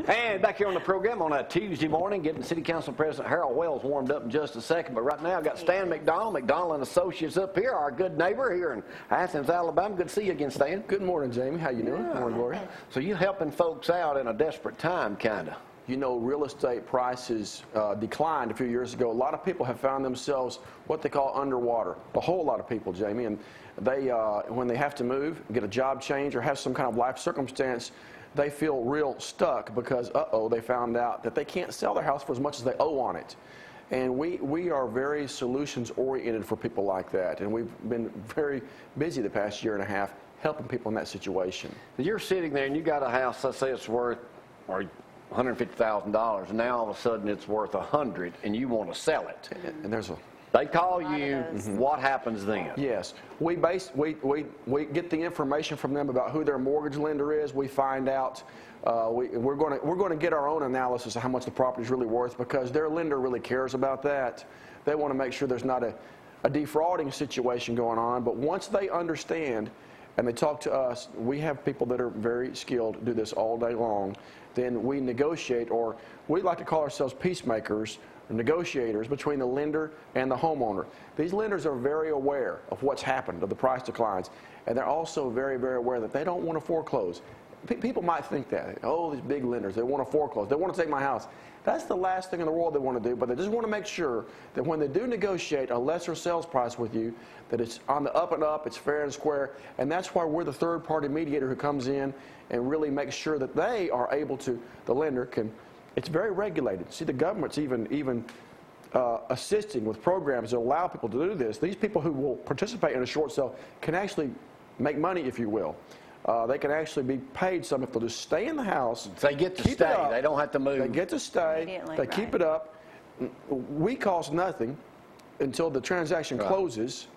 And back here on the program on a Tuesday morning, getting City Council President Harold Wells warmed up in just a second. But right now, I've got Stan McDonald, McDonald and Associates up here, our good neighbor here in Athens, Alabama. Good to see you again, Stan. Good morning, Jamie. How you doing? Good morning, Gloria. So you helping folks out in a desperate time, kind of. You know, real estate prices declined a few years ago. A lot of people have found themselves what they call underwater. A whole lot of people, Jamie. And they, when they have to move, get a job change, or have some kind of life circumstance, they feel real stuck because, they found out that they can't sell their house for as much as they owe on it. And we are very solutions-oriented for people like that. And we've been very busy the past year and a half helping people in that situation. You're sitting there and you got a house, let's say it's worth $150,000, and now all of a sudden it's worth $100,000, and you want to sell it. And there's a They call you. What happens then? Yes, we get the information from them about who their mortgage lender is. We find out. We're going to get our own analysis of how much the property is really worth, because their lender really cares about that. They want to make sure there's not a defrauding situation going on. But once they understand and they talk to us, we have people that are very skilled, do this all day long. Then we negotiate, or we like to call ourselves peacemakers, or negotiators between the lender and the homeowner. These lenders are very aware of what's happened, of the price declines, and they're also very, very aware that they don't want to foreclose. People might think that, oh, these big lenders, they want to foreclose, they want to take my house. That's the last thing in the world they want to do, but they just want to make sure that when they do negotiate a lesser sales price with you, that it's on the up and up, it's fair and square, and that's why we're the third-party mediator who comes in and really makes sure that they are able to, the lender can, it's very regulated. See, the government's even assisting with programs that allow people to do this. These people who will participate in a short sale can actually make money, if you will. They can actually be paid some if they'll just stay in the house. They get to stay. They don't have to move. They get to stay. They keep it up. We cost nothing until the transaction closes,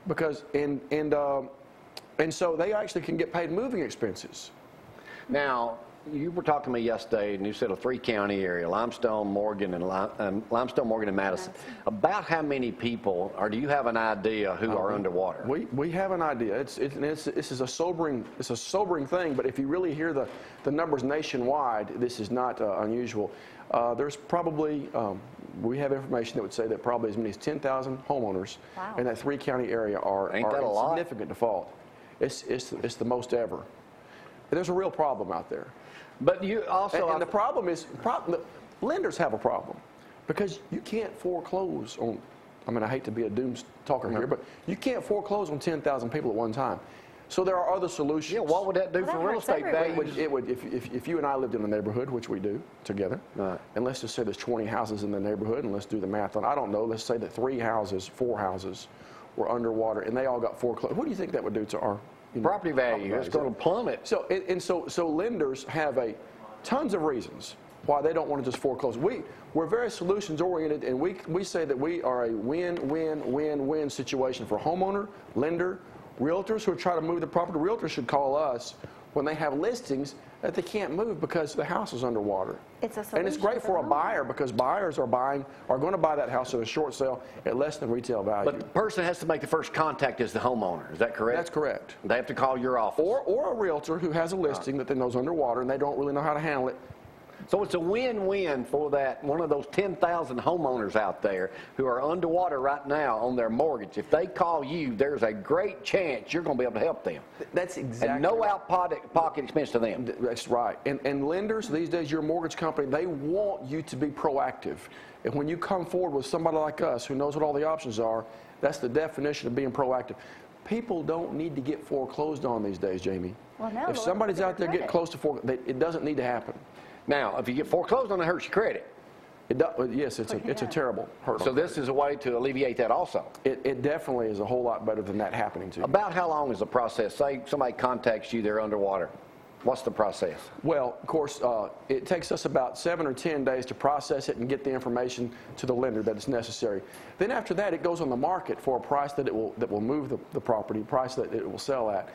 because and so they actually can get paid moving expenses. Now, you were talking to me yesterday, and you said a three-county area: Limestone, Morgan, and Madison. About how many people, or do you have an idea who are underwater? We have an idea. This is a sobering thing. But if you really hear the numbers nationwide, this is not unusual. There's probably we have information that would say that probably as many as 10,000 homeowners in that three-county area are in significant default. It's the most ever. And there's a real problem out there. But you also, and the problem is, lenders have a problem, because you can't foreclose on, I mean, I hate to be a doom talker here, but you can't foreclose on 10,000 people at one time. So there are other solutions. Yeah, what would that do for real estate values? It would, if you and I lived in a neighborhood, which we do together, and let's just say there's 20 houses in the neighborhood, and let's do the math on, I don't know, let's say that 4 houses were underwater, and they all got foreclosed. What do you think that would do to our property value? It's going to plummet. So lenders have tons of reasons why they don't want to just foreclose. We're very solutions oriented, and we say that we are a win-win-win-win situation for homeowner, lender, realtors who are trying to move the property. Realtors should call us when they have listings that they can't move because the house is underwater. It's a solution. And it's great for a buyer, because buyers are going to buy that house at a short sale at less than retail value. But the person has to make the first contact as the homeowner. Is that correct? That's correct. They have to call your office. Or a realtor who has a listing that they knows underwater and they don't really know how to handle it. So it's a win-win for that one of those 10,000 homeowners out there who are underwater right now on their mortgage. If they call you, there's a great chance you're going to be able to help them. That's exactly and no out-pocket expense to them. That's right. And lenders these days, your mortgage company, they want you to be proactive. And when you come forward with somebody like us who knows what all the options are, that's the definition of being proactive. People don't need to get foreclosed on these days, Jamie. Well, no, if somebody's out there getting close to foreclosure, it doesn't need to happen. Now, if you get foreclosed on, it hurts your credit. Yes, it's a terrible hurt. So this is a way to alleviate that also. It definitely is a whole lot better than that happening to you. About how long is the process? Say somebody contacts you, they're underwater. What's the process? Well, of course, it takes us about 7 or 10 days to process it and get the information to the lender that is necessary. Then after that, it goes on the market for a price that will move the property, price that it will sell at.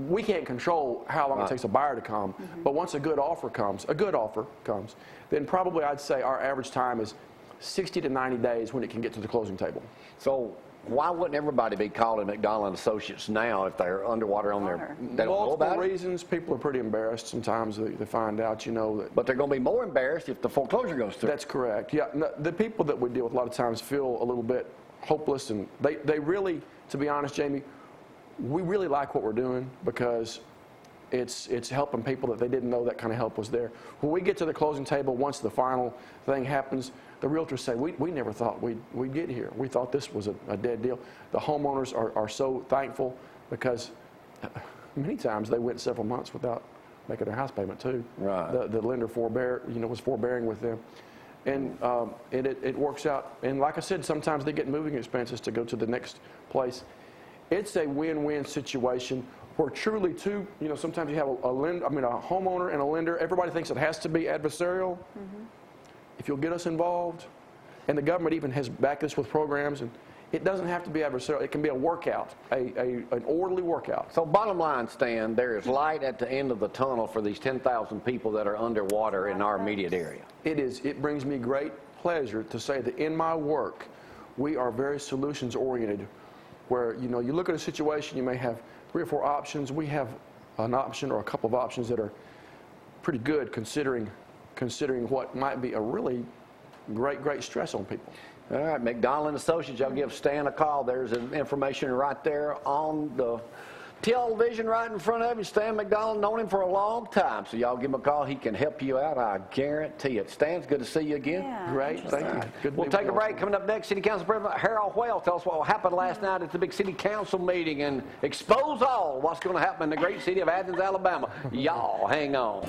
We can't control how long it takes a buyer to come, but once a good offer comes, then probably I'd say our average time is 60 to 90 days when it can get to the closing table. So Why wouldn't everybody be calling McDonald and Associates now if they're underwater on their, they don't know about Multiple it? reasons. People are pretty embarrassed sometimes. They find out, you know, that. But they're going to be more embarrassed if the foreclosure goes through. That's correct. Yeah, no, the people that we deal with a lot of times feel a little bit hopeless, and they really, to be honest, Jamie, we really like what we're doing because it's helping people that they didn't know that kind of help was there. When we get to the closing table, once the final thing happens, the realtors say, we never thought we'd get here. We thought this was a dead deal. The homeowners are so thankful because many times they went several months without making their house payment too. Right. The lender was forbearing with them. And it works out. And like I said, sometimes they get moving expenses to go to the next place. It's a win-win situation where truly sometimes you have a homeowner and a lender. Everybody thinks it has to be adversarial. Mm-hmm. If you'll get us involved, and the government even has backed this with programs, and it doesn't have to be adversarial. It can be a workout, an orderly workout. So bottom line, Stan, there is light at the end of the tunnel for these 10,000 people that are underwater in our immediate area. It is. It brings me great pleasure to say that in my work, we are very solutions-oriented, where you look at a situation, you may have 3 or 4 options. We have an option or a couple of options that are pretty good considering what might be a really great stress on people. All right, McDonald and Associates, y'all give Stan a call. There's information right there on the television right in front of you. Stan McDonald, known him for a long time, so y'all give him a call. He can help you out, I guarantee it. Stan, it's good to see you again. Yeah, great, thank you. Good we'll take a break. Coming up next, City Council President Harold Wells tell us what happened last night at the big City Council meeting and expose all what's going to happen in the great city of Athens, Alabama. Y'all hang on.